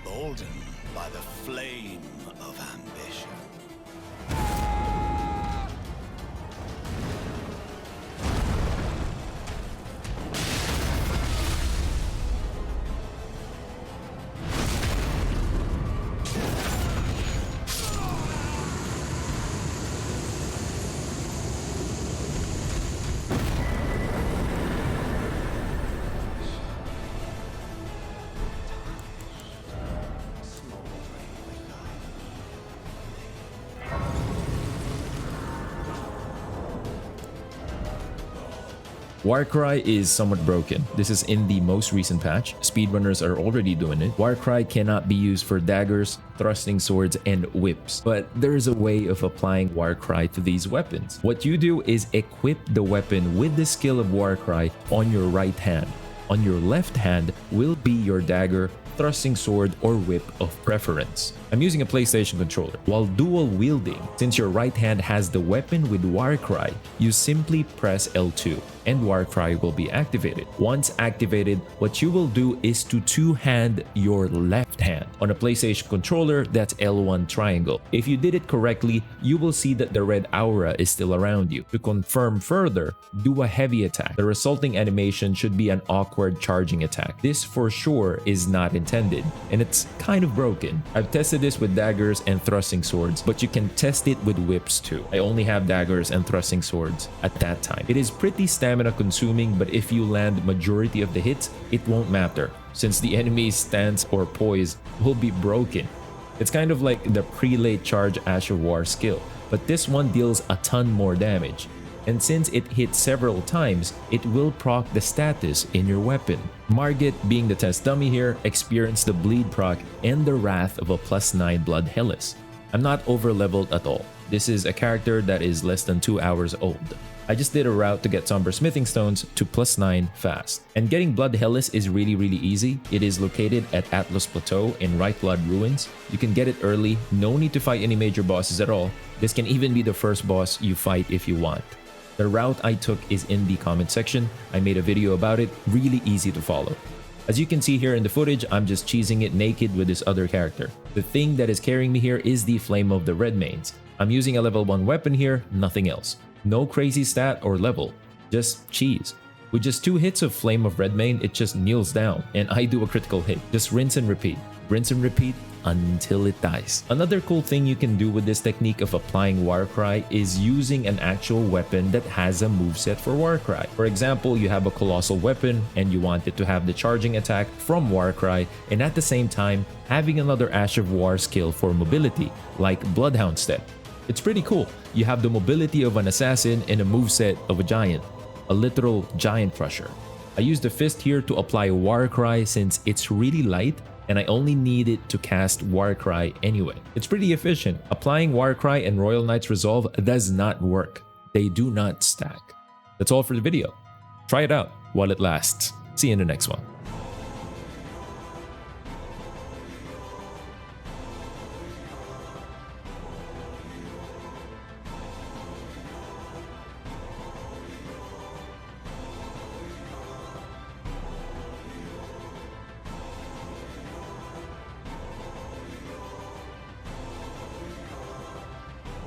emboldened by the flame of ambition. Warcry is somewhat broken. This is in the most recent patch. Speedrunners are already doing it. Warcry cannot be used for daggers, thrusting swords, and whips. But there is a way of applying Warcry to these weapons. What you do is equip the weapon with the skill of Warcry on your right hand. On your left hand will be your dagger, thrusting sword, or whip of preference. I'm using a PlayStation controller. While dual wielding, since your right hand has the weapon with Warcry, you simply press L2 and Warcry will be activated. Once activated, what you will do is to two-hand your left hand. On a PlayStation controller, that's L1 triangle. If you did it correctly, you will see that the red aura is still around you. To confirm further, do a heavy attack. The resulting animation should be an awkward charging attack. This for sure is not intended, and it's kind of broken. I've tested this with daggers and thrusting swords, but you can test it with whips too. I only have daggers and thrusting swords at that time. It is pretty stamina consuming, but if you land majority of the hits, it won't matter, since the enemy's stance or poise will be broken. It's kind of like the prelate charge Ash of War skill, but this one deals a ton more damage. And since it hits several times, it will proc the status in your weapon. Margit, being the test dummy here, experienced the bleed proc and the wrath of a +9 blood Hellas. I'm not over leveled at all. This is a character that is less than 2 hours old. I just did a route to get somber smithing stones to +9 fast. And getting blood Hellas is really easy. It is located at Atlas Plateau in Right Blood Ruins. You can get it early, no need to fight any major bosses at all. This can even be the first boss you fight if you want. The route I took is in the comment section. I made a video about it, really easy to follow. As you can see here in the footage, I'm just cheesing it naked with this other character. The thing that is carrying me here is the Flame of the Redmanes. I'm using a level 1 weapon here, nothing else. No crazy stat or level, just cheese. With just 2 hits of Flame of Redmane, it just kneels down, and I do a critical hit. Just rinse and repeat until it dies. Another cool thing you can do with this technique of applying Warcry is using an actual weapon that has a moveset for Warcry. For example, you have a colossal weapon and you want it to have the charging attack from Warcry, and at the same time having another Ash of War skill for mobility, like Bloodhound Step. It's pretty cool. You have the mobility of an assassin and a moveset of a giant, a literal giant crusher. I used the fist here to apply Warcry since it's really light and I only need it to cast Warcry anyway. It's pretty efficient. Applying Warcry and Royal Knight's Resolve does not work. They do not stack. That's all for the video. Try it out while it lasts. See you in the next one.